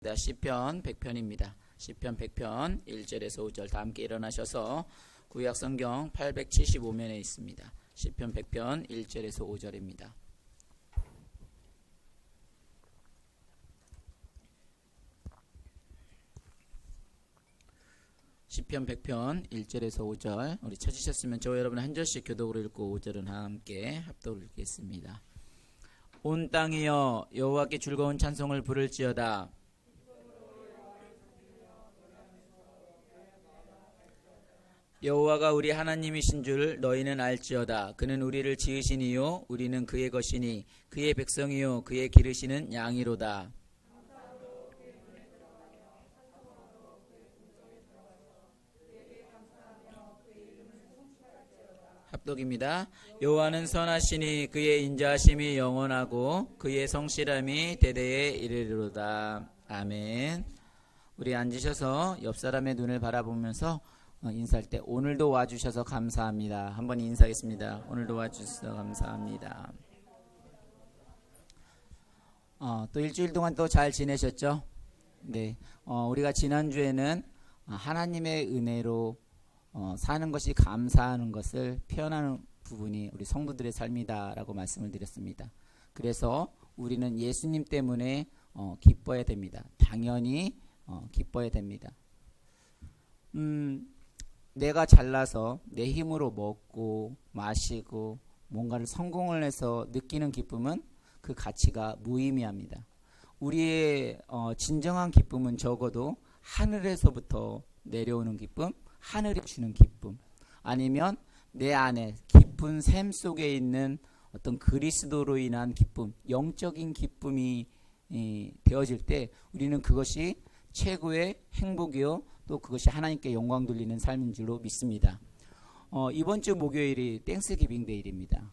있습니다. 시편 100편입니다. 시편 100편 1절에서 5절 다 함께 일어나셔서 구약 성경 875면에 있습니다. 시편 100편 1절에서 5절입니다. 시편 100편 1절에서 5절 우리 찾으셨으면 저와 여러분 한 절씩 교독으로 읽고 5절은 함께 합독을 읽겠습니다. 온 땅이여 여호와께 즐거운 찬송을 부를지어다. 여호와가 우리 하나님이신 줄 너희는 알지어다. 그는 우리를 지으신 이요 우리는 그의 것이니 그의 백성이요 그의 기르시는 양이로다. 합독입니다. 여호와는 선하시니 그의 인자하심이 영원하고 그의 성실함이 대대에 이르리로다. 아멘. 우리 앉으셔서 옆 사람의 눈을 바라보면서 인사할 때 오늘도 와주셔서 감사합니다. 한번 인사하겠습니다. 오늘도 와주셔서 감사합니다. 또 일주일 동안 또 잘 지내셨죠? 네. 우리가 지난주에는 하나님의 은혜로 사는 것이 감사하는 것을 표현하는 부분이 우리 성도들의 삶이다라고 말씀을 드렸습니다. 그래서 우리는 예수님 때문에 기뻐야 됩니다. 당연히 기뻐야 됩니다. 내가 잘나서 내 힘으로 먹고 마시고 뭔가를 성공을 해서 느끼는 기쁨은 그 가치가 무의미합니다. 우리의 진정한 기쁨은 적어도 하늘에서부터 내려오는 기쁨, 하늘이 주는 기쁨, 아니면 내 안에 깊은 샘 속에 있는 어떤 그리스도로 인한 기쁨, 영적인 기쁨이 되어질 때 우리는 그것이 최고의 행복이요 또 그것이 하나님께 영광 돌리는 삶인 줄로 믿습니다. 이번 주 목요일이 땡스기빙 데이입니다.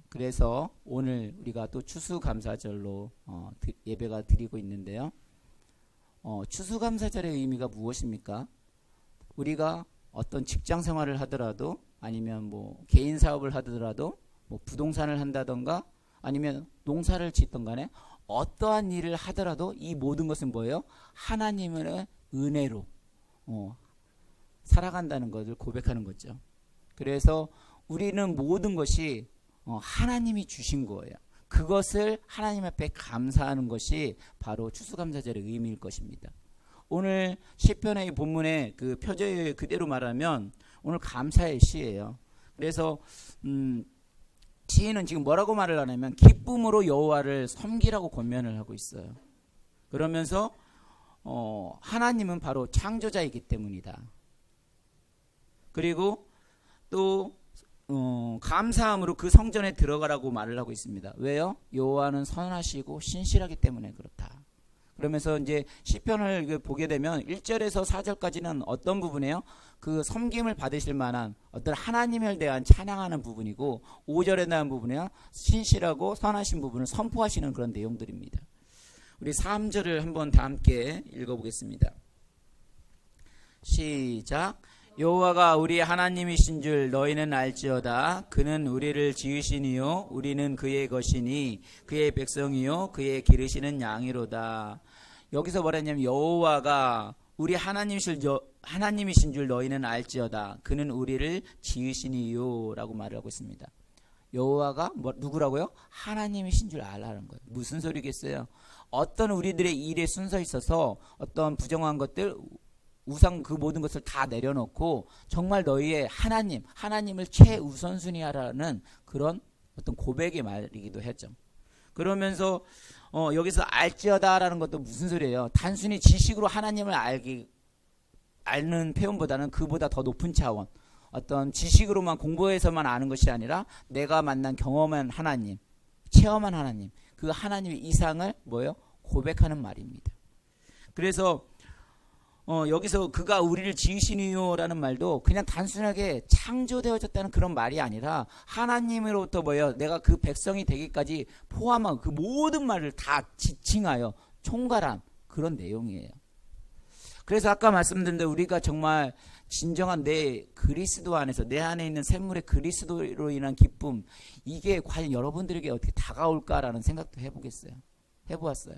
그래서 오늘 우리가 또 추수감사절로 예배가 드리고 있는데요. 추수감사절의 의미가 무엇입니까? 우리가 어떤 직장 생활을 하더라도 아니면 뭐 개인 사업을 하더라도 뭐 부동산을 한다던가 아니면 농사를 짓던 간에 어떠한 일을 하더라도 이 모든 것은 뭐예요? 하나님의 은혜로 살아간다는 것을 고백하는 거죠. 그래서 우리는 모든 것이 하나님이 주신 거예요. 그것을 하나님 앞에 감사하는 것이 바로 추수감사절의 의미일 것입니다. 오늘 시편의 본문의 그 표제 그대로 말하면 오늘 감사의 시예요. 그래서 시인은 지금 뭐라고 말을 하냐면 기쁨으로 여호와를 섬기라고 권면을 하고 있어요. 그러면서 하나님은 바로 창조자이기 때문이다. 그리고 또 감사함으로 그 성전에 들어가라고 말을 하고 있습니다. 왜요? 여호와는 선하시고 신실하기 때문에 그렇다. 그러면서 이제 시편을 보게 되면 1절에서 4절까지는 어떤 부분이에요? 그 섬김을 받으실 만한 어떤 하나님을 대한 찬양하는 부분이고 5절에 대한 부분이요 신실하고 선하신 부분을 선포하시는 그런 내용들입니다. 우리 3절을 한번 다 함께 읽어보겠습니다. 시작. 여호와가 우리 하나님이신 줄 너희는 알지어다. 그는 우리를 지으시니요 우리는 그의 것이니 그의 백성이요 그의 기르시는 양이로다. 여기서 뭐라냐면 여호와가 우리 하나님이신 줄 너희는 알지어다. 그는 우리를 지으시니요 라고 말을 하고 있습니다. 여호와가 누구라고요? 하나님이신 줄 알라는 거예요. 무슨 소리겠어요? 어떤 우리들의 일에 순서 있어서 어떤 부정한 것들 우상 그 모든 것을 다 내려놓고 정말 너희의 하나님을 최우선순위하라는 그런 어떤 고백의 말이기도 했죠. 그러면서 여기서 알지어다라는 것도 무슨 소리예요? 단순히 지식으로 하나님을 아는 표현보다는 그보다 더 높은 차원, 어떤 지식으로만 공부해서만 아는 것이 아니라 내가 만난 경험한 하나님, 체험한 하나님, 그 하나님의 이상을 뭐예요? 고백하는 말입니다. 그래서 여기서 그가 우리를 지으시니요라는 말도 그냥 단순하게 창조되어졌다는 그런 말이 아니라 하나님으로부터 뭐예요? 내가 그 백성이 되기까지 포함한 그 모든 말을 다 지칭하여 총괄한 그런 내용이에요. 그래서 아까 말씀드린 대로 우리가 정말 진정한 내 그리스도 안에서 내 안에 있는 샘물의 그리스도로 인한 기쁨, 이게 과연 여러분들에게 어떻게 다가올까라는 생각도 해보았어요.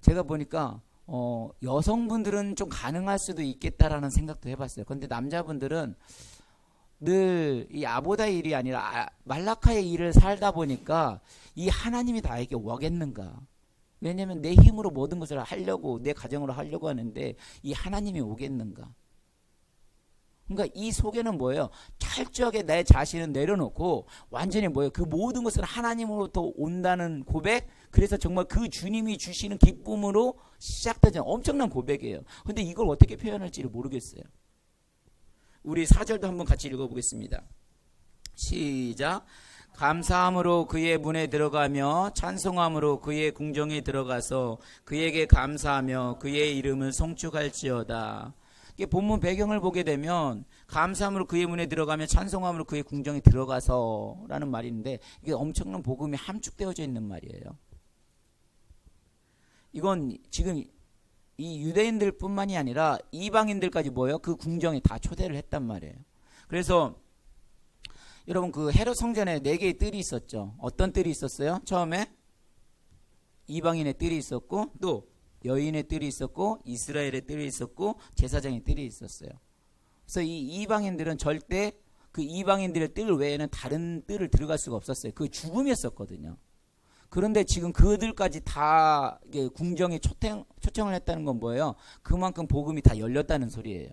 제가 보니까 여성분들은 좀 가능할 수도 있겠다라는 생각도 해봤어요. 그런데 남자분들은 늘 이 아보다의 일이 아니라 말라카의 일을 살다 보니까 이 하나님이 나에게 오겠는가? 왜냐하면 내 힘으로 모든 것을 하려고, 내 가정으로 하려고 하는데 이 하나님이 오겠는가? 그러니까 이 속에는 뭐예요? 철저하게 내 자신을 내려놓고 완전히 뭐예요? 그 모든 것은 하나님으로부터 온다는 고백. 그래서 정말 그 주님이 주시는 기쁨으로 시작되는 엄청난 고백이에요. 근데 이걸 어떻게 표현할지를 모르겠어요. 우리 4절도 한번 같이 읽어보겠습니다. 시작. 감사함으로 그의 문에 들어가며 찬송함으로 그의 궁정에 들어가서 그에게 감사하며 그의 이름을 송축할지어다. 본문 배경을 보게 되면 감사함으로 그의 문에 들어가며 찬송함으로 그의 궁정에 들어가서 라는 말인데, 이게 엄청난 복음이 함축되어져 있는 말이에요. 이건 지금 이 유대인들 뿐만이 아니라 이방인들까지 모여 그 궁정에 다 초대를 했단 말이에요. 그래서 여러분, 그 헤롯 성전에 4개의 뜰이 있었죠. 어떤 뜰이 있었어요? 처음에 이방인의 뜰이 있었고, 또 여인의 뜰이 있었고, 이스라엘의 뜰이 있었고, 제사장의 뜰이 있었어요. 그래서 이 이방인들은 절대 그 이방인들의 뜰 외에는 다른 뜰을 들어갈 수가 없었어요. 그 죽음이었었거든요. 그런데 지금 그들까지 다 궁정에 초청을 했다는 건 뭐예요? 그만큼 복음이 다 열렸다는 소리예요.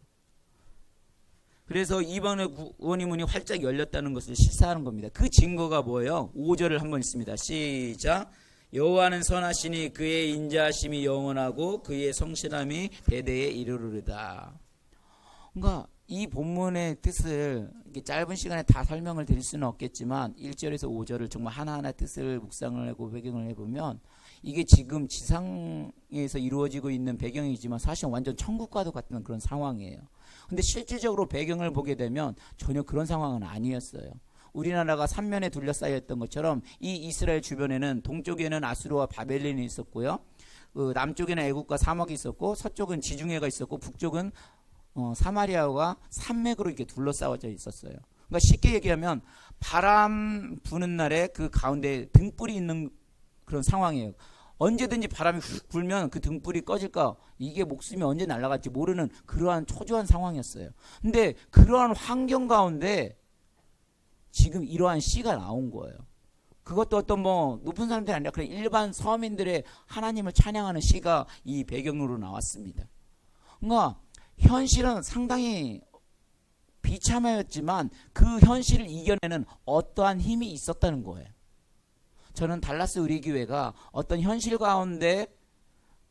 그래서 이방의 구원의 문이 활짝 열렸다는 것을 시사하는 겁니다. 그 증거가 뭐예요? 5절을 한번 읽습니다. 시작. 여호와는 선하시니 그의 인자하심이 영원하고 그의 성실함이 대대에 이르르리다. 그러니까 이 본문의 뜻을 이렇게 짧은 시간에 다 설명을 드릴 수는 없겠지만 1절에서 5절을 정말 하나하나 뜻을 묵상을 하고 배경을 해보면 이게 지금 지상에서 이루어지고 있는 배경이지만 사실 완전 천국과도 같은 그런 상황이에요. 근데 실질적으로 배경을 보게 되면 전혀 그런 상황은 아니었어요. 우리나라가 삼면에 둘러싸여 있던 것처럼 이 이스라엘 주변에는 동쪽에는 아수르와 바벨론이 있었고요. 남쪽에는 애국과 사막이 있었고, 서쪽은 지중해가 있었고, 북쪽은 사마리아와 산맥으로 이렇게 둘러싸워져 있었어요. 그러니까 쉽게 얘기하면 바람 부는 날에 그 가운데 등불이 있는 그런 상황이에요. 언제든지 바람이 훅 불면 그 등불이 꺼질까, 이게 목숨이 언제 날아갈지 모르는 그러한 초조한 상황이었어요. 근데 그러한 환경 가운데 지금 이러한 시가 나온 거예요. 그것도 어떤 높은 사람들이 아니라 그냥 일반 서민들의 하나님을 찬양하는 시가 이 배경으로 나왔습니다. 그러니까 현실은 상당히 비참하였지만 그 현실을 이겨내는 어떠한 힘이 있었다는 거예요. 저는 달라스 우리교회가 어떤 현실 가운데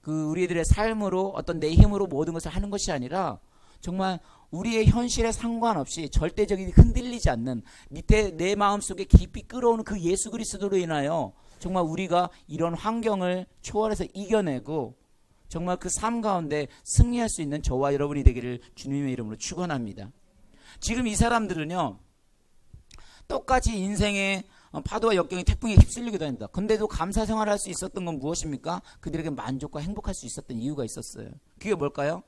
그 우리들의 삶으로 어떤 내 힘으로 모든 것을 하는 것이 아니라 정말 우리의 현실에 상관없이 절대적인 흔들리지 않는 밑에 내 마음속에 깊이 끌어오는 그 예수 그리스도로 인하여 정말 우리가 이런 환경을 초월해서 이겨내고 정말 그 삶 가운데 승리할 수 있는 저와 여러분이 되기를 주님의 이름으로 축원합니다. 지금 이 사람들은요, 똑같이 인생의 파도와 역경의 태풍에 휩쓸리기도 합니다. 근데도 감사 생활을 할 수 있었던 건 무엇입니까? 그들에게 만족과 행복할 수 있었던 이유가 있었어요. 그게 뭘까요?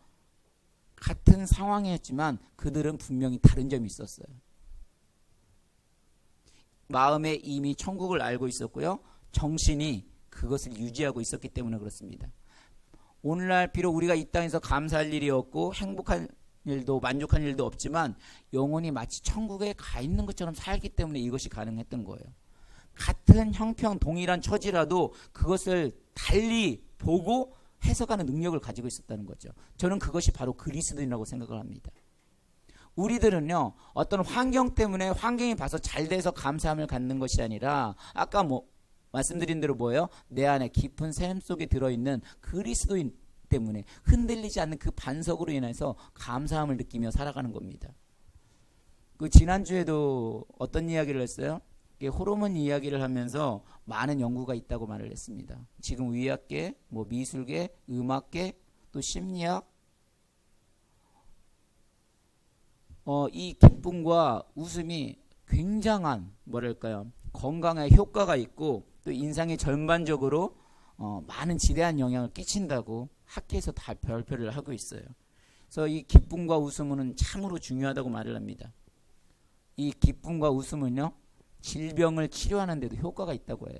같은 상황이었지만 그들은 분명히 다른 점이 있었어요. 마음에 이미 천국을 알고 있었고요, 정신이 그것을 유지하고 있었기 때문에 그렇습니다. 오늘날 비록 우리가 이 땅에서 감사할 일이 없고 행복한 일도 만족한 일도 없지만 영혼이 마치 천국에 가 있는 것처럼 살기 때문에 이것이 가능했던 거예요. 같은 형평 동일한 처지라도 그것을 달리 보고 해석하는 능력을 가지고 있었다는 거죠. 저는 그것이 바로 그리스도인이라고 생각을 합니다. 우리들은요, 어떤 환경 때문에 환경이 봐서 잘 돼서 감사함을 갖는 것이 아니라 아까 말씀드린 대로 뭐예요? 내 안에 깊은 샘 속에 들어있는 그리스도인 때문에 흔들리지 않는 그 반석으로 인해서 감사함을 느끼며 살아가는 겁니다. 그 지난주에도 어떤 이야기를 했어요? 호르몬 이야기를 하면서 많은 연구가 있다고 말을 했습니다. 지금 의학계, 미술계, 음악계, 또 심리학, 이 기쁨과 웃음이 굉장한 건강에 효과가 있고 또 인상에 전반적으로 많은 지대한 영향을 끼친다고 학회에서 다 발표를 하고 있어요. 그래서 이 기쁨과 웃음은 참으로 중요하다고 말을 합니다. 이 기쁨과 웃음은요, 질병을 치료하는 데도 효과가 있다고 해요.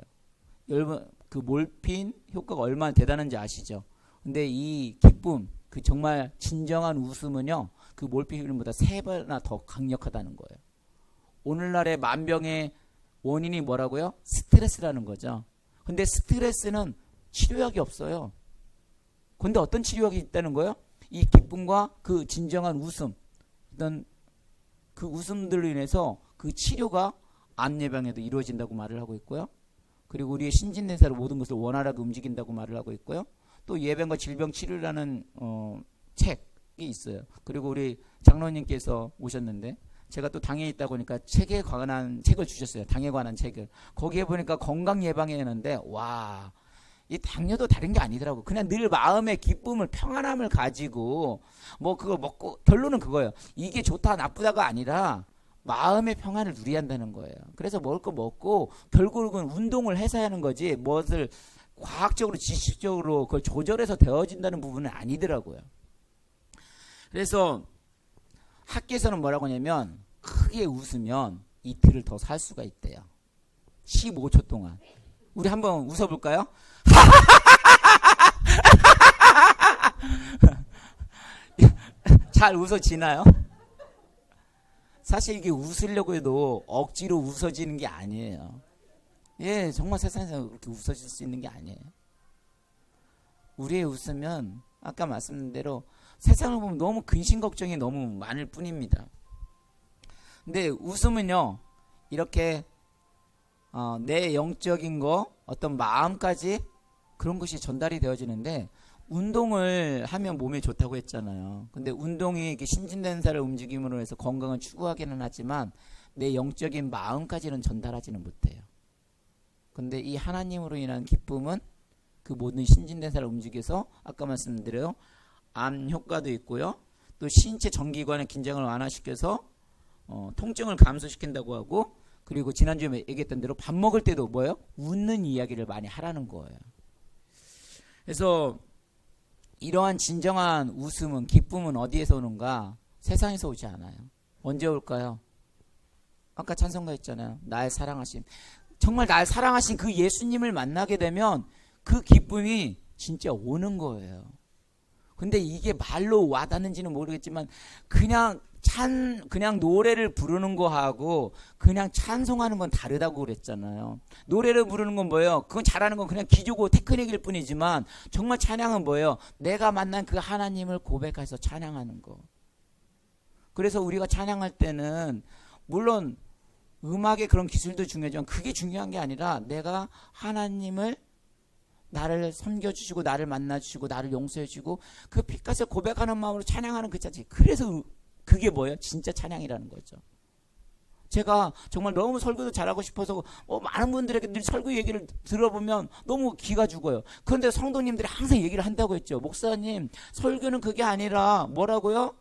여러분, 그 몰핀 효과가 얼마나 대단한지 아시죠? 근데 이 기쁨, 그 정말 진정한 웃음은요, 그 몰핀 효과보다 3배나 더 강력하다는 거예요. 오늘날의 만병의 원인이 뭐라고요? 스트레스라는 거죠. 근데 스트레스는 치료약이 없어요. 근데 어떤 치료약이 있다는 거예요? 이 기쁨과 그 진정한 웃음, 어떤 그 웃음들로 인해서 그 치료가 암 예방에도 이루어진다고 말을 하고 있고요. 그리고 우리의 신진대사로 모든 것을 원활하게 움직인다고 말을 하고 있고요. 또 예방과 질병 치료라는 책이 있어요. 그리고 우리 장로님께서 오셨는데 제가 또 당에 있다 보니까 책에 관한 책을 주셨어요. 당에 관한 책을. 거기에 보니까 건강 예방에 있는데 와, 이 당뇨도 다른 게 아니더라고. 그냥 늘 마음의 기쁨을 평안함을 가지고 뭐 그거 먹고, 결론은 그거예요. 이게 좋다 나쁘다가 아니라 마음의 평안을 누려야 한다는 거예요. 그래서 먹을 거 먹고 결국은 운동을 해서 하는 거지 무엇을 과학적으로 지식적으로 그걸 조절해서 되어진다는 부분은 아니더라고요. 그래서 학계에서는 뭐라고 하냐면 크게 웃으면 이틀을 더 살 수가 있대요. 15초 동안. 우리 한번 웃어볼까요? 잘 웃어지나요? 사실 이게 웃으려고 해도 억지로 웃어지는 게 아니에요. 예, 정말 세상에서 그렇게 웃어질 수 있는 게 아니에요. 우리의 웃으면 아까 말씀드린 대로 세상을 보면 너무 근심 걱정이 너무 많을 뿐입니다. 근데 웃음은요, 이렇게 내 영적인 거, 어떤 마음까지 그런 것이 전달이 되어지는데, 운동을 하면 몸에 좋다고 했잖아요. 근데 운동이 이렇게 신진대사를 움직임으로 해서 건강을 추구하기는 하지만 내 영적인 마음까지는 전달하지는 못해요. 근데 이 하나님으로 인한 기쁨은 그 모든 신진대사를 움직여서 아까 말씀드려요, 암 효과도 있고요. 또 신체 전기관의 긴장을 완화시켜서 통증을 감소시킨다고 하고, 그리고 지난주에 얘기했던 대로 밥 먹을 때도 뭐예요? 웃는 이야기를 많이 하라는 거예요. 그래서 이러한 진정한 웃음은, 기쁨은 어디에서 오는가? 세상에서 오지 않아요. 언제 올까요? 아까 찬송가 했잖아요. 날 사랑하신, 정말 날 사랑하신 그 예수님을 만나게 되면 그 기쁨이 진짜 오는 거예요. 근데 이게 말로 와닿는지는 모르겠지만 그냥 노래를 부르는 거하고 그냥 찬송하는 건 다르다고 그랬잖아요. 노래를 부르는 건 뭐예요? 그건 잘하는 건 그냥 기조고 테크닉일 뿐이지만 정말 찬양은 뭐예요? 내가 만난 그 하나님을 고백해서 찬양하는 거. 그래서 우리가 찬양할 때는 물론 음악의 그런 기술도 중요하지만 그게 중요한 게 아니라 내가 하나님을, 나를 섬겨주시고 나를 만나주시고 나를 용서해주고 그 피값을 고백하는 마음으로 찬양하는 그 자체, 그래서 그게 뭐예요? 진짜 찬양이라는 거죠. 제가 정말 너무 설교도 잘하고 싶어서 많은 분들에게 늘 설교 얘기를 들어보면 너무 기가 죽어요. 그런데 성도님들이 항상 얘기를 한다고 했죠. 목사님, 설교는 그게 아니라 뭐라고요?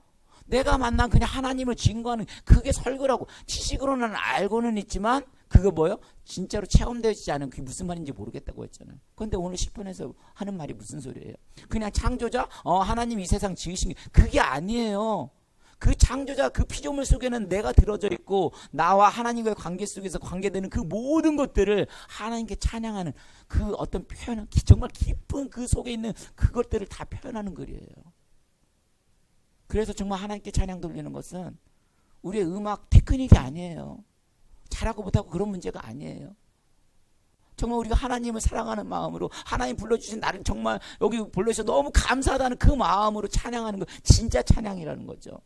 내가 만난 그냥 하나님을 증거하는 그게 설교라고. 지식으로는 알고는 있지만 그거 뭐예요? 진짜로 체험되지 않은 그게 무슨 말인지 모르겠다고 했잖아요. 그런데 오늘 10분에서 하는 말이 무슨 소리예요? 그냥 창조자? 하나님 이 세상 지으신 게 그게 아니에요. 그 창조자, 그 피조물 속에는 내가 들어져 있고 나와 하나님과의 관계 속에서 관계되는 그 모든 것들을 하나님께 찬양하는 그 어떤 표현, 정말 깊은 그 속에 있는 그것들을 다 표현하는 글이에요. 그래서 정말 하나님께 찬양 돌리는 것은 우리의 음악 테크닉이 아니에요. 잘하고 못하고 그런 문제가 아니에요. 정말 우리가 하나님을 사랑하는 마음으로, 하나님 불러주신 나를 정말 여기 불러주셔서 너무 감사하다는 그 마음으로 찬양하는 거, 진짜 찬양이라는 거죠.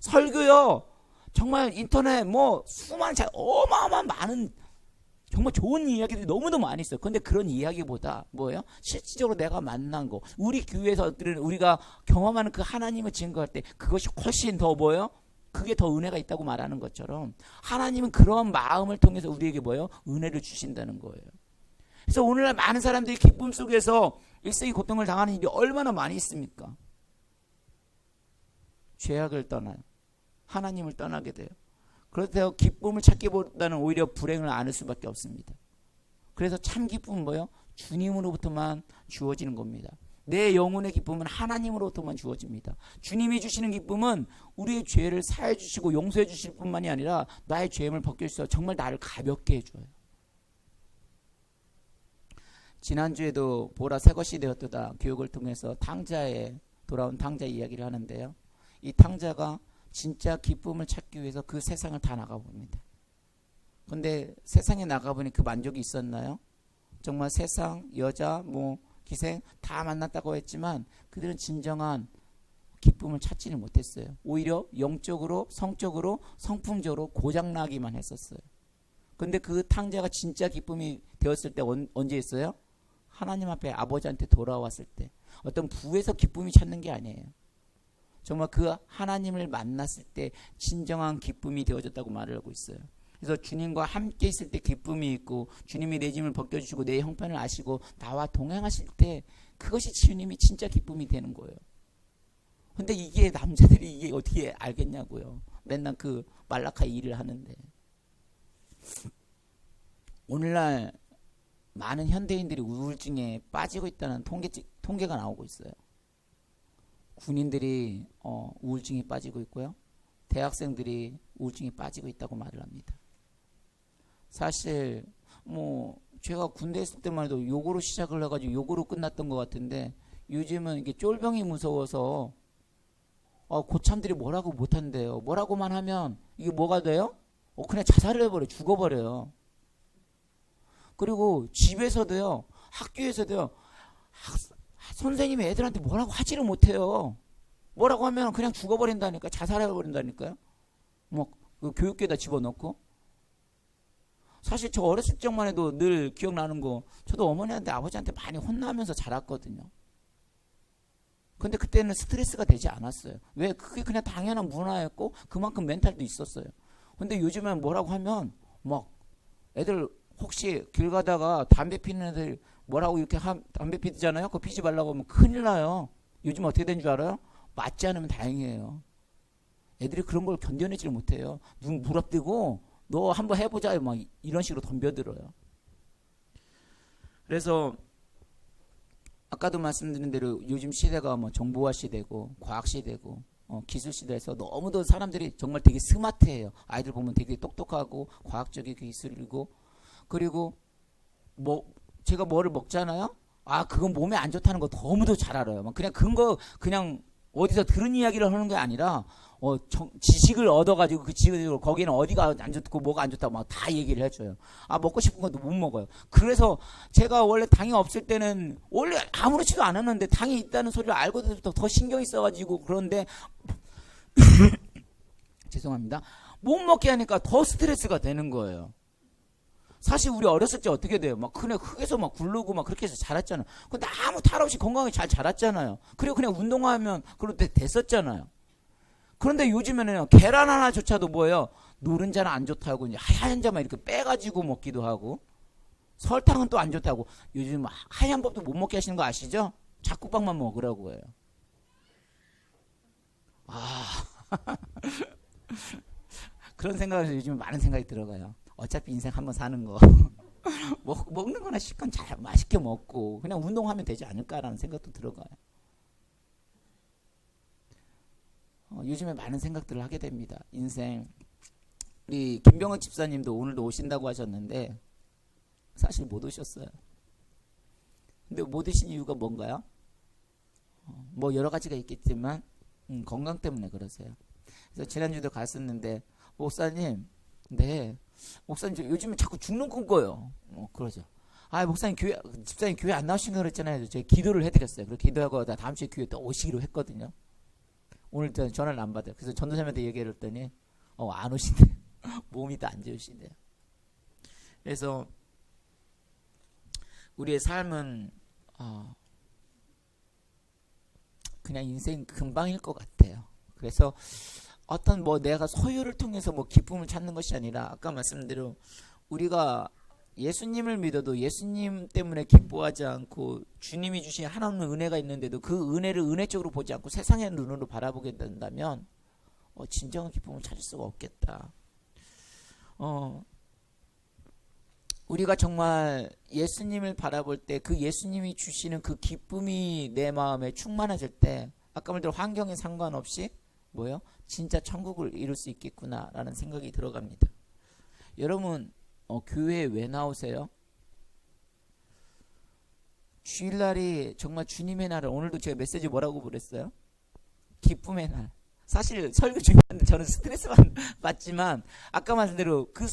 설교요, 정말 인터넷 수많은 어마어마한 많은 정말 좋은 이야기들이 너무너무 많이 있어요. 그런데 그런 이야기보다 뭐예요? 실질적으로 내가 만난 거, 우리 교회에서 우리가 경험하는 그 하나님을 증거할 때 그것이 훨씬 더 뭐예요? 그게 더 은혜가 있다고 말하는 것처럼 하나님은 그런 마음을 통해서 우리에게 뭐예요? 은혜를 주신다는 거예요. 그래서 오늘날 많은 사람들이 기쁨 속에서 일생의 고통을 당하는 일이 얼마나 많이 있습니까? 죄악을 떠나요. 하나님을 떠나게 돼요. 그래서 기쁨을 찾기보다는 오히려 불행을 안을 수밖에 없습니다. 그래서 참 기쁨은 뭐예요? 주님으로부터만 주어지는 겁니다. 내 영혼의 기쁨은 하나님으로부터만 주어집니다. 주님이 주시는 기쁨은 우리의 죄를 사해 주시고 용서해 주실 뿐만이 아니라 나의 죄임을 벗겨주셔서 정말 나를 가볍게 해줘요. 지난주에도 보라 새것이 되었도다 교육을 통해서 탕자에 돌아온 탕자 이야기를 하는데요. 이 탕자가 진짜 기쁨을 찾기 위해서 그 세상을 다 나가봅니다. 근데 세상에 나가보니 그 만족이 있었나요? 정말 세상, 여자, 기생 다 만났다고 했지만 그들은 진정한 기쁨을 찾지는 못했어요. 오히려 영적으로, 성적으로, 성품적으로 고장나기만 했었어요. 근데 그 탕자가 진짜 기쁨이 되었을 때 언제 있어요? 하나님 앞에 아버지한테 돌아왔을 때. 어떤 부에서 기쁨이 찾는 게 아니에요. 정말 그 하나님을 만났을 때 진정한 기쁨이 되어졌다고 말을 하고 있어요. 그래서 주님과 함께 있을 때 기쁨이 있고 주님이 내 짐을 벗겨주시고 내 형편을 아시고 나와 동행하실 때 그것이 주님이 진짜 기쁨이 되는 거예요. 근데 이게 남자들이 이게 어떻게 알겠냐고요. 맨날 그 말라카이 일을 하는데. 오늘날 많은 현대인들이 우울증에 빠지고 있다는 통계가 나오고 있어요. 군인들이 우울증에 빠지고 있고요. 대학생들이 우울증에 빠지고 있다고 말을 합니다. 사실 제가 군대 있을 때만 해도 욕으로 시작을 해가지고 욕으로 끝났던 것 같은데 요즘은 이게 쫄병이 무서워서 고참들이 뭐라고 못한대요. 뭐라고만 하면 이게 뭐가 돼요? 그냥 자살을 해버려요. 죽어버려요. 그리고 집에서도요, 학교에서도요, 선생님이 애들한테 뭐라고 하지를 못해요. 뭐라고 하면 그냥 죽어버린다니까, 자살해버린다니까요. 그 교육계에다 집어넣고. 사실 저 어렸을 적만 해도 늘 기억나는 거, 저도 어머니한테 아버지한테 많이 혼나면서 자랐거든요. 근데 그때는 스트레스가 되지 않았어요. 왜? 그게 그냥 당연한 문화였고 그만큼 멘탈도 있었어요. 근데 요즘엔 뭐라고 하면 애들 혹시 길 가다가 담배 피는 애들 뭐라고 이렇게 담배 피잖아요. 그거 피지 말라고 하면 큰일 나요. 요즘 어떻게 된 줄 알아요? 맞지 않으면 다행이에요. 애들이 그런 걸 견뎌내지를 못해요. 눈 물어뜨고 너 한번 해보자 이런 식으로 덤벼들어요. 그래서 아까도 말씀드린 대로 요즘 시대가 정보화 시대고 과학 시대고 기술 시대에서 너무도 사람들이 정말 되게 스마트해요. 아이들 보면 되게 똑똑하고 과학적인 기술이고 그리고 제가 뭐를 먹잖아요. 그건 몸에 안 좋다는 거 너무도 잘 알아요. 그냥 그냥 어디서 들은 이야기를 하는 게 아니라 지식을 얻어가지고 그 지식으로 거기는 어디가 안 좋고 뭐가 안 좋다고 다 얘기를 해줘요. 먹고 싶은 것도 못 먹어요. 그래서 제가 원래 당이 없을 때는 원래 아무렇지도 않았는데 당이 있다는 소리를 알고부터 더 신경이 써가지고 그런데 죄송합니다. 못 먹게 하니까 더 스트레스가 되는 거예요. 사실 우리 어렸을 때 어떻게 돼요? 그냥 흙에서 굴르고 그렇게 해서 자랐잖아요. 근데 아무 탈 없이 건강하게 잘 자랐잖아요. 그리고 그냥 운동하면 그럴 때 됐었잖아요. 그런데 요즘에는 계란 하나조차도 뭐예요? 노른자는 안 좋다고 이제 하얀 자만 이렇게 빼가지고 먹기도 하고 설탕은 또 안 좋다고 요즘 하얀 밥도 못 먹게 하시는 거 아시죠? 잡곡밥만 먹으라고 해요. 그런 생각에서 요즘 많은 생각이 들어가요. 어차피 인생 한번 사는 거 먹는 거나 실컷 잘 맛있게 먹고 그냥 운동하면 되지 않을까라는 생각도 들어가요. 요즘에 많은 생각들을 하게 됩니다. 인생. 우리 김병헌 집사님도 오늘도 오신다고 하셨는데 사실 못 오셨어요. 근데 못 오신 이유가 뭔가요? 여러 가지가 있겠지만 건강 때문에 그러세요. 그래서 지난주도 갔었는데 목사님, 네, 목사님 요즘에 자꾸 죽는 꿈 꿔요. 그러죠. 목사님 집사님 교회 안 나오신다고 그랬잖아요. 제가 기도를 해드렸어요. 그리고 기도하고 다음 주에 교회 또 오시기로 했거든요. 오늘 전화를 안 받아요. 그래서 전도사님한테 얘기를 했더니 안 오신대요. 몸이 또 안 좋으신대요. 그래서 우리의 삶은 그냥 인생 금방일 것 같아요. 그래서 어떤 내가 소유를 통해서 기쁨을 찾는 것이 아니라 아까 말씀대로 우리가 예수님을 믿어도 예수님 때문에 기뻐하지 않고 주님이 주신 하나님의 은혜가 있는데도 그 은혜를 은혜적으로 보지 않고 세상의 눈으로 바라보게 된다면 진정한 기쁨을 찾을 수가 없겠다. 우리가 정말 예수님을 바라볼 때 그 예수님이 주시는 그 기쁨이 내 마음에 충만해질 때 아까 말대로 환경에 상관없이 진짜 천국을 이룰 수 있겠구나라는 생각이 들어갑니다. 여러분 교회에 왜 나오세요? 주일날이 정말 주님의 날을, 오늘도 제가 메시지 뭐라고 그랬어요? 기쁨의 날. 사실 설교 준비하는데 저는 스트레스 받지만 아까 말씀한 대로 그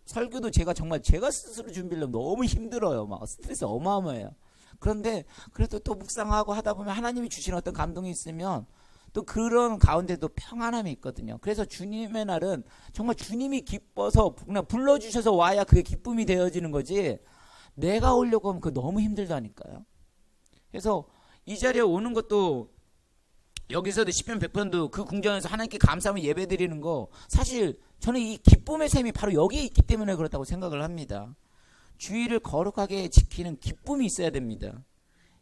설교도 제가 정말 제가 스스로 준비하려면 너무 힘들어요. 막 스트레스 어마어마해요. 그런데 그래도 또 묵상하고 하다 보면 하나님이 주시는 어떤 감동이 있으면 또 그런 가운데도 평안함이 있거든요. 그래서 주님의 날은 정말 주님이 기뻐서 그냥 불러주셔서 와야 그게 기쁨이 되어지는 거지, 내가 오려고 하면 그거 너무 힘들다니까요. 그래서 이 자리에 오는 것도, 여기서도 시편 100편도 그 궁전에서 하나님께 감사하며 예배드리는 거, 사실 저는 이 기쁨의 셈이 바로 여기에 있기 때문에 그렇다고 생각을 합니다. 주의를 거룩하게 지키는 기쁨이 있어야 됩니다.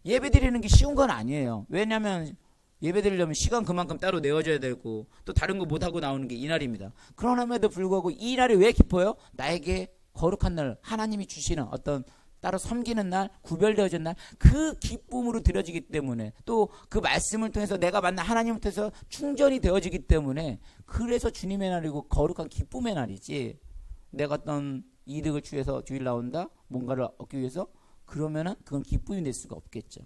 예배드리는 게 쉬운 건 아니에요. 왜냐하면 예배드리려면 시간 그만큼 따로 내어줘야 되고 또 다른 거 못하고 나오는 게 이날입니다. 그러남에도 불구하고 이 날이 왜 기뻐요? 나에게 거룩한 날, 하나님이 주시는 어떤 따로 섬기는 날, 구별되어진 날, 그 기쁨으로 드려지기 때문에, 또 그 말씀을 통해서 내가 만난 하나님을 통해서 충전이 되어지기 때문에, 그래서 주님의 날이고 거룩한 기쁨의 날이지, 내가 어떤 이득을 취해서 주일 나온다, 뭔가를 얻기 위해서, 그러면은 그건 기쁨이 될 수가 없겠죠.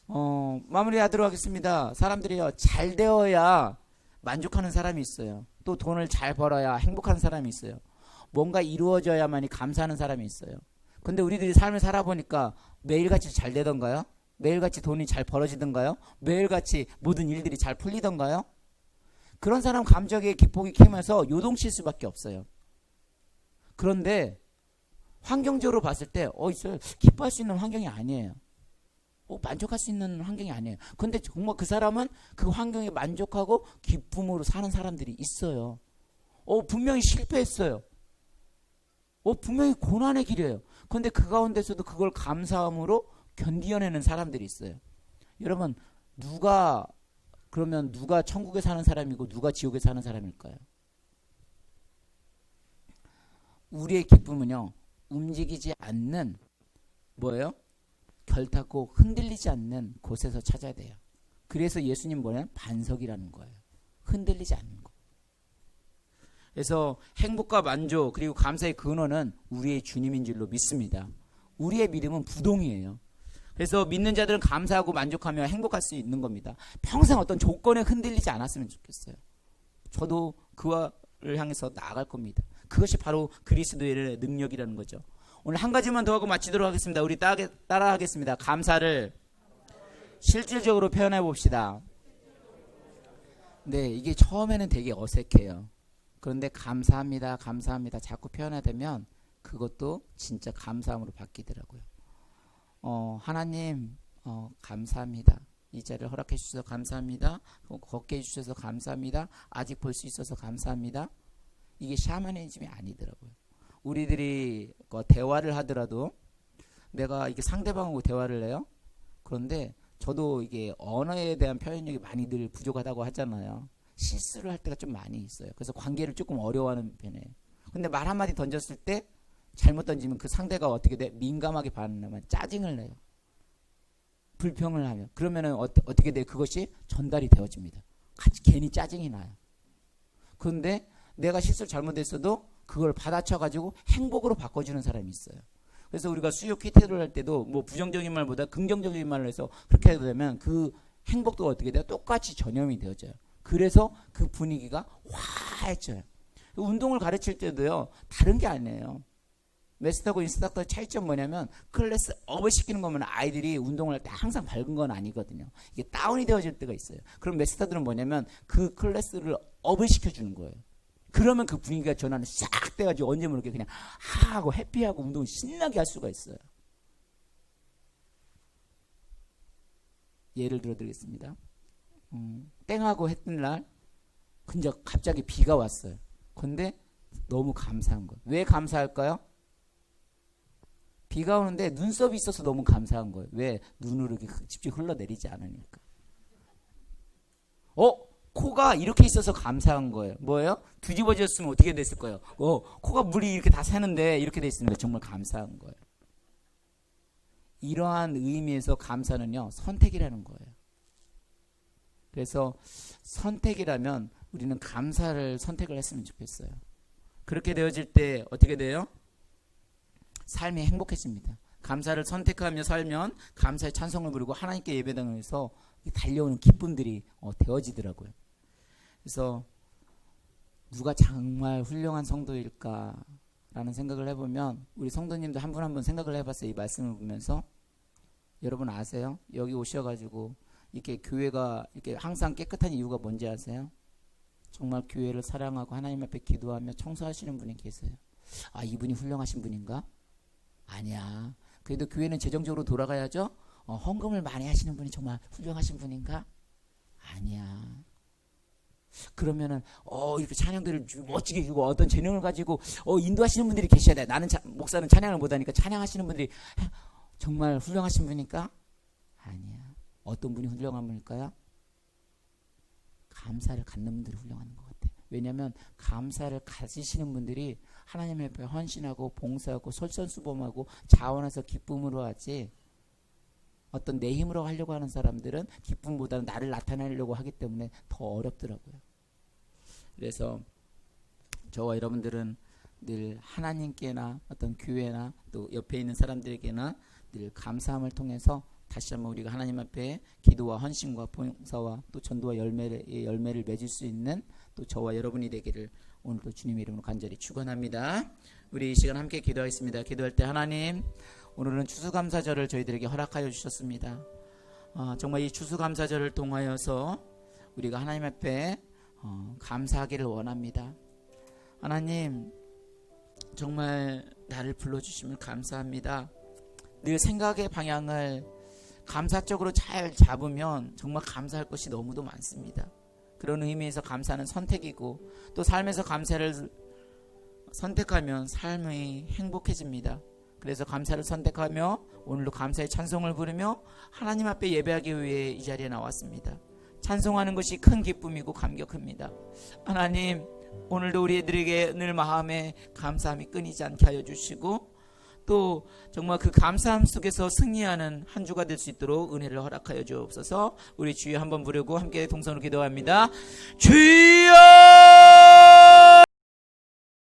마무리하도록 하겠습니다. 사람들이요, 잘 되어야 만족하는 사람이 있어요. 또 돈을 잘 벌어야 행복한 사람이 있어요. 뭔가 이루어져야만이 감사하는 사람이 있어요. 근데 우리들이 삶을 살아보니까 매일같이 잘 되던가요? 매일같이 돈이 잘 벌어지던가요? 매일같이 모든 일들이 잘 풀리던가요? 그런 사람 감정의 기폭이 키면서 요동칠 수밖에 없어요. 그런데 환경적으로 봤을 때 있어요. 기뻐할 수 있는 환경이 아니에요. 만족할 수 있는 환경이 아니에요. 근데 정말 그 사람은 그 환경에 만족하고 기쁨으로 사는 사람들이 있어요. 분명히 실패했어요. 분명히 고난의 길이에요. 그런데 그 가운데서도 그걸 감사함으로 견디어내는 사람들이 있어요. 여러분, 그러면 누가 천국에 사는 사람이고 누가 지옥에 사는 사람일까요? 우리의 기쁨은요, 움직이지 않는, 뭐예요? 결탁고 흔들리지 않는 곳에서 찾아야 돼요. 그래서 예수님 뭐냐면 반석이라는 거예요. 흔들리지 않는 거. 그래서 행복과 만족 그리고 감사의 근원은 우리의 주님인 줄로 믿습니다. 우리의 믿음은 부동이에요. 그래서 믿는 자들은 감사하고 만족하며 행복할 수 있는 겁니다. 평생 어떤 조건에 흔들리지 않았으면 좋겠어요. 저도 그와를 향해서 나아갈 겁니다. 그것이 바로 그리스도의 능력이라는 거죠. 오늘 한 가지만 더 하고 마치도록 하겠습니다. 우리 따라 하겠습니다. 감사를 실질적으로 표현해 봅시다. 네, 이게 처음에는 되게 어색해요. 그런데 감사합니다, 감사합니다 자꾸 표현하게 되면 그것도 진짜 감사함으로 바뀌더라고요. 하나님 감사합니다. 이 자리를 허락해 주셔서 감사합니다. 걷게 해주셔서 감사합니다. 아직 볼 수 있어서 감사합니다. 이게 샤머니즘이 아니더라고요. 우리들이 대화를 하더라도 내가 이게 상대방하고 대화를 해요. 그런데 저도 이게 언어에 대한 표현력이 많이 늘 부족하다고 하잖아요. 실수를 할 때가 좀 많이 있어요. 그래서 관계를 조금 어려워하는 편이에요. 근데 말 한마디 던졌을 때 잘못 던지면 그 상대가 어떻게 돼? 민감하게 반응하면 짜증을 내요. 불평을 하면. 그러면은 어떻게 돼? 그것이 전달이 되어집니다. 같이 괜히 짜증이 나요. 그런데 내가 실수를 잘못했어도 그걸 받아쳐가지고 행복으로 바꿔주는 사람이 있어요. 그래서 우리가 수요 퀴트를 할 때도 뭐 부정적인 말보다 긍정적인 말을 해서 그렇게 해도 되면 그 행복도 어떻게 돼요? 똑같이 전염이 되어져요. 그래서 그 분위기가 화해져요. 운동을 가르칠 때도요, 다른 게 아니에요. 메스터하고 인스트럭터의 차이점 뭐냐면 클래스 업을 시키는 거면 아이들이 운동을 할 때 항상 밝은 건 아니거든요. 이게 다운이 되어질 때가 있어요. 그럼 메스터들은 뭐냐면 그 클래스를 업을 시켜주는 거예요. 그러면 그 분위기가 전환을 싹 돼가지고 언제 모르게 그냥 하고 해피하고 운동을 신나게 할 수가 있어요. 예를 들어 드리겠습니다. 땡하고 했던 날 근데 갑자기 비가 왔어요. 근데 너무 감사한 거예요. 왜 감사할까요? 비가 오는데 눈썹이 있어서 너무 감사한 거예요. 왜? 눈으로 이렇게 집중 흘러내리지 않으니까. 코가 이렇게 있어서 감사한 거예요. 뭐예요? 뒤집어졌으면 어떻게 됐을 거예요? 코가 물이 이렇게 다 새는데 이렇게 돼 있으니까 정말 감사한 거예요. 이러한 의미에서 감사는요, 선택이라는 거예요. 그래서 선택이라면 우리는 감사를 선택을 했으면 좋겠어요. 그렇게 되어질 때 어떻게 돼요? 삶이 행복해집니다. 감사를 선택하며 살면 감사의 찬송을 부르고 하나님께 예배당에서 달려오는 기쁨들이 되어지더라고요. 그래서 누가 정말 훌륭한 성도일까라는 생각을 해보면 우리 성도님도 한 분 한 분 생각을 해봤어요. 이 말씀을 보면서. 여러분 아세요? 여기 오셔가지고 이렇게 교회가 이렇게 항상 깨끗한 이유가 뭔지 아세요? 정말 교회를 사랑하고 하나님 앞에 기도하며 청소하시는 분이 계세요. 아, 이분이 훌륭하신 분인가? 아니야. 그래도 교회는 재정적으로 돌아가야죠. 헌금을 많이 하시는 분이 정말 훌륭하신 분인가? 아니야. 그러면은 이렇게 찬양들을 멋지게 주고 어떤 재능을 가지고 인도하시는 분들이 계셔야 돼. 나는 목사는 찬양을 못하니까 찬양하시는 분들이 정말 훌륭하신 분일까? 아니야. 어떤 분이 훌륭한 분일까요? 감사를 갖는 분들이 훌륭한 것 같아요. 왜냐하면 감사를 가지시는 분들이 하나님 앞에 헌신하고 봉사하고 솔선수범하고 자원해서 기쁨으로 하지, 어떤 내 힘으로 하려고 하는 사람들은 기쁨보다는 나를 나타내려고 하기 때문에 더 어렵더라고요. 그래서 저와 여러분들은 늘 하나님께나 어떤 교회나 또 옆에 있는 사람들에게나 늘 감사함을 통해서 다시 한번 우리가 하나님 앞에 기도와 헌신과 봉사와 또 전도와 열매를 맺을 수 있는 또 저와 여러분이 되기를 오늘도 주님의 이름으로 간절히 축원합니다. 우리 이 시간 함께 기도하겠습니다. 기도할 때 하나님, 오늘은 추수감사절을 저희들에게 허락하여 주셨습니다. 정말 이 추수감사절을 통하여서 우리가 하나님 앞에 감사하기를 원합니다. 하나님, 정말 나를 불러주심을 감사합니다. 늘 생각의 방향을 감사적으로 잘 잡으면 정말 감사할 것이 너무도 많습니다. 그런 의미에서 감사는 선택이고 또 삶에서 감사를 선택하면 삶이 행복해집니다. 그래서 감사를 선택하며 오늘도 감사의 찬송을 부르며 하나님 앞에 예배하기 위해 이 자리에 나왔습니다. 찬송하는 것이 큰 기쁨이고 감격합니다. 하나님, 오늘도 우리들에게 늘 마음에 감사함이 끊이지 않게 하여 주시고 또 정말 그 감사함 속에서 승리하는 한 주가 될 수 있도록 은혜를 허락하여 주옵소서. 우리 주여 한번 부르고 함께 동성으로 기도합니다. 주여!